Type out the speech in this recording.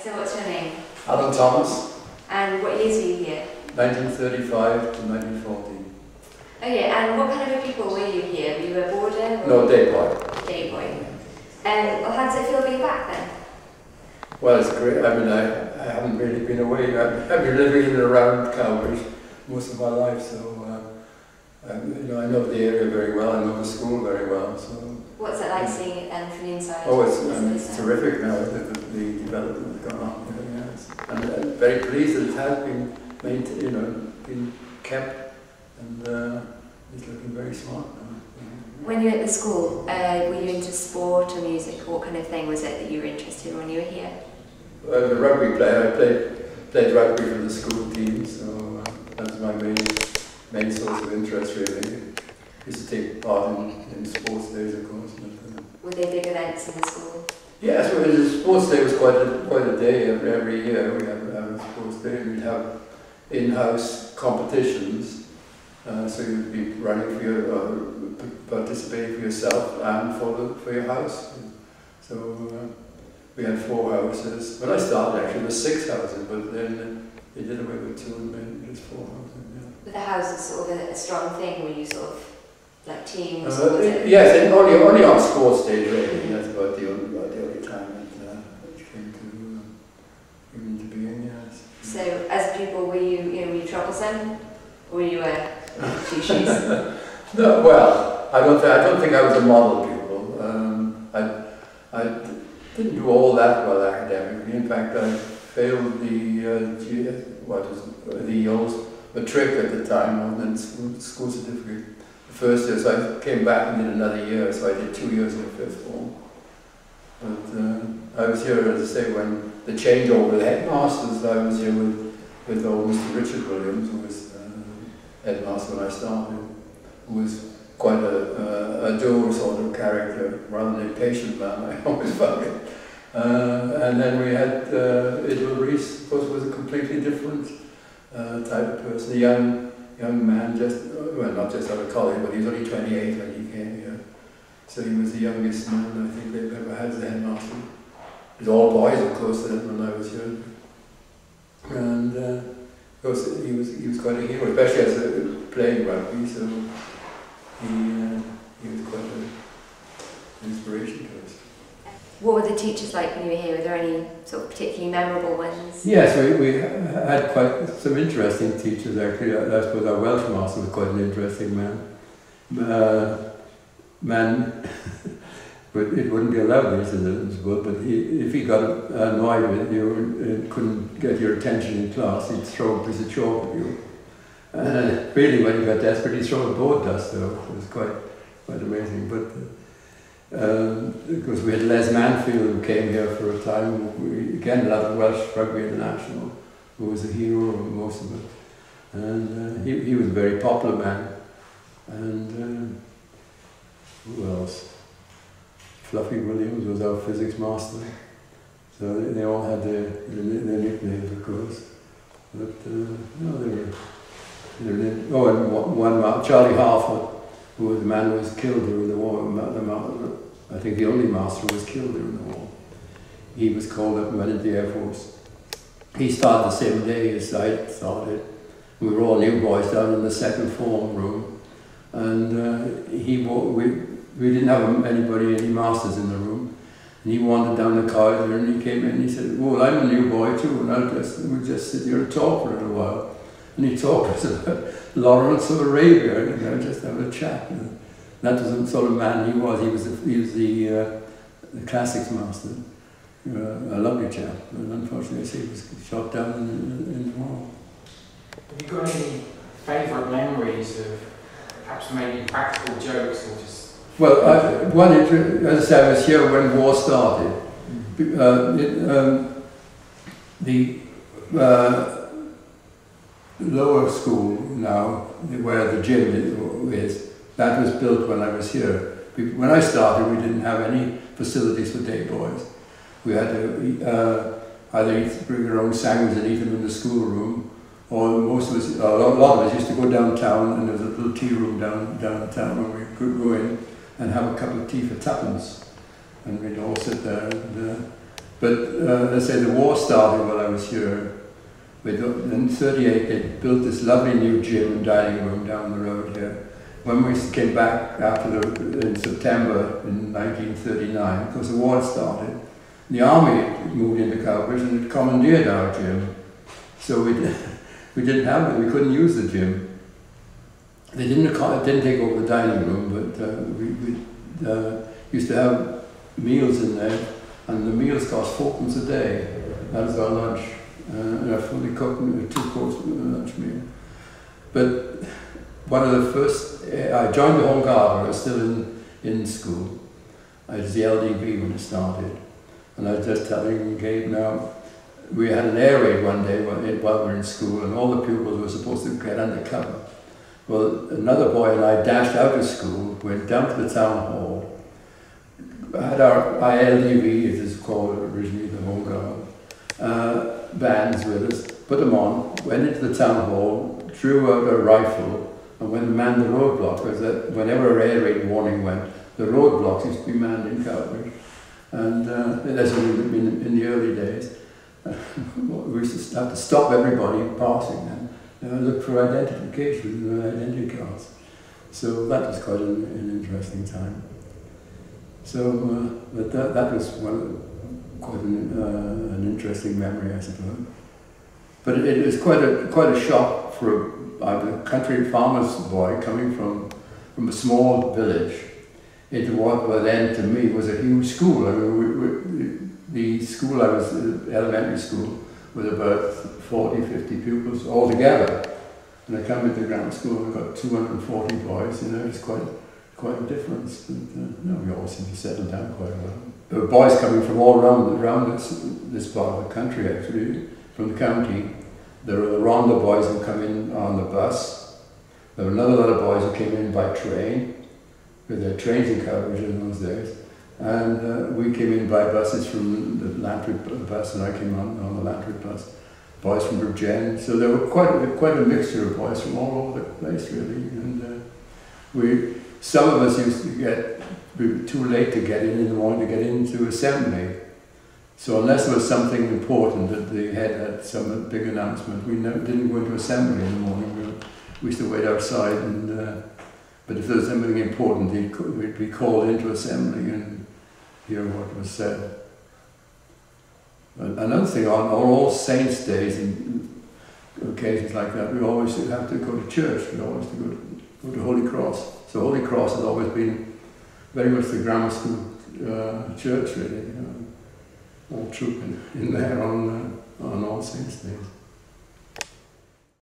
So what's your name? Alan Thomas, And what years were you here? 1935 to 1940. Okay, and what kind of people were you here? Were you a boarder? Or No, day boy. day boy. Well, how does it feel being back then? Well, it's great. I mean, I haven't really been away. I've been living in and around Cowbridge most of my life, so you know, I know the area very well. I know the school very well. So what's it like seeing it from the inside? oh, it's terrific now. The development has gone on. Yes. And I'm very pleased that it has been maintained, you know, been kept, and it's looking very smart now. When you were at the school, were you into sport or music? What kind of thing was it that you were interested in when you were here? The rugby player, I played rugby for the school team, so that was my main source of interest really. Used to take part in sports days, of course. Were there big events in the school? Yes, well, the sports day was quite a day every year. We have a sports day. We'd have in-house competitions, so you'd be running for your, participating for yourself and for your house. So we had 4 houses. When I started, actually, there were 6 houses, but then they did away with 2 and made just 4 houses. Yeah. But the house is sort of a strong thing. Were you sort of like teams? Yes, and only on sports days really. That's about the only time it came to being. Yes. So as a pupil, were you troublesome? Or were you a two shoes? No, well, I don't think I was a model pupil. I didn't do all that well academically. In fact, I failed the old matric at the time, and then school certificate. The first year, so I came back and did another year, so I did 2 years in the 5th form. But I was here, as I say, when the changeover of the headmasters. I was here with old Mr. Richard Williams, who was headmaster when I started, who was quite a dour sort of character, rather than a patient man, I always found it. And then we had Idwell Rees, of course, was a completely different type of person, a young man, well, not just out of college, but he was only 28 when he came here. So he was the youngest man I think they've ever had as a headmaster. It was all boys, of course, then when I was here. And of course, he was quite a hero, especially as playing rugby, so he was quite an inspiration to us. What were the teachers like when you were here? Were there any sort of particularly memorable ones? Yes, we had quite some interesting teachers actually. I suppose our Welsh master was quite an interesting man. But it wouldn't be allowed these in school, but if he got annoyed with you and couldn't get your attention in class, he'd throw a piece of chalk at you. Really, when he got desperate, he'd throw a board dust, though. It was quite amazing. But because we had Les Manfield, who came here for a time, again, a lot of Welsh Rugby International, who was a hero of most of it. And he was a very popular man. And who else? Fluffy Williams was our physics master. So they all had their nicknames, of course. But no, they were. Oh, and one Charlie Harford, who was the man who was killed during the war. I think the only master who was killed during the war. He was called up and went into the Air Force. He started the same day as I started. We were all new boys down in the 2nd form room, and we didn't have any masters in the room. And he wandered down the corridor and he came in and he said, well, I'm a new boy too, and we'll just sit here and talk for a little while. And he talked to us about Lawrence of Arabia, and just have a chat. And that was the sort of man he was. He was the classics master, a lovely chap. And unfortunately, he was shot down in the war. Have you got any favourite memories of perhaps maybe practical jokes or just... Well, as I said, I was here when war started. The lower school now, where the gym is, that was built when I was here. When I started, we didn't have any facilities for day boys. We had to either bring our own sandwiches and eat them in the schoolroom, or most of us, a lot of us used to go downtown, and there was a little tea room downtown where we could go in and have a cup of tea for 2pence, and we'd all sit there. And But let's say the war started while I was here. In '38 they built this lovely new gym and dining room down the road here. When we came back in September in 1939, because the war had started, the army had moved into Cowbridge and had commandeered our gym. So we didn't have it, we couldn't use the gym. They didn't take over the dining room, but we used to have meals in there, and the meals cost 4pence a day. That was our lunch, a fully cooked 2-course lunch meal. But one of the first, I joined the Home Guard. I was still in school. I was the LDB when it started, and I was just telling Gabe now. We had an air raid one day while we were in school, and all the pupils were supposed to get under cover. Well, another boy and I dashed out of school, went down to the town hall, had our ILDV, it is called originally the Home Guard, bands with us, put them on, went into the town hall, drew out a rifle, and went and manned the roadblock, because whenever an air raid warning went, the roadblocks used to be manned in Cowbridge. And that's what we've been in the early days. We used to have to stop everybody passing them. Look for identification with identity cards. So that was quite an interesting time. So, but that was quite an interesting memory, I suppose. But it was quite a shock for a country farmer's boy coming from a small village into what then to me was a huge school. I mean, the school I was, elementary school, with about 40, 50 pupils altogether. And I come into grammar school and got 240 boys, it's quite a difference. But we all seem to settle down quite well. There were boys coming from all around this part of the country, actually, from the county. There were the Rhondda boys who come in on the bus. There were another lot of boys who came in by train, with their trains in Cowbridge in those days. And we came in by buses from the Lantry bus, and I came on the Lantry bus. Boys from Bridgend, so there were quite a mixture of boys from all over the place, really. And some of us used to be too late to get in the morning to get into assembly. So unless there was something important that the head had some big announcement, we didn't go into assembly in the morning. We used to wait outside, but if there was something important, we'd be called into assembly and hear what was said. Another thing, on All Saints' Days and occasions like that, we always have to go to church. We always go to Holy Cross. So Holy Cross has always been very much the grammar school church, really. All troop in there on All Saints' Days.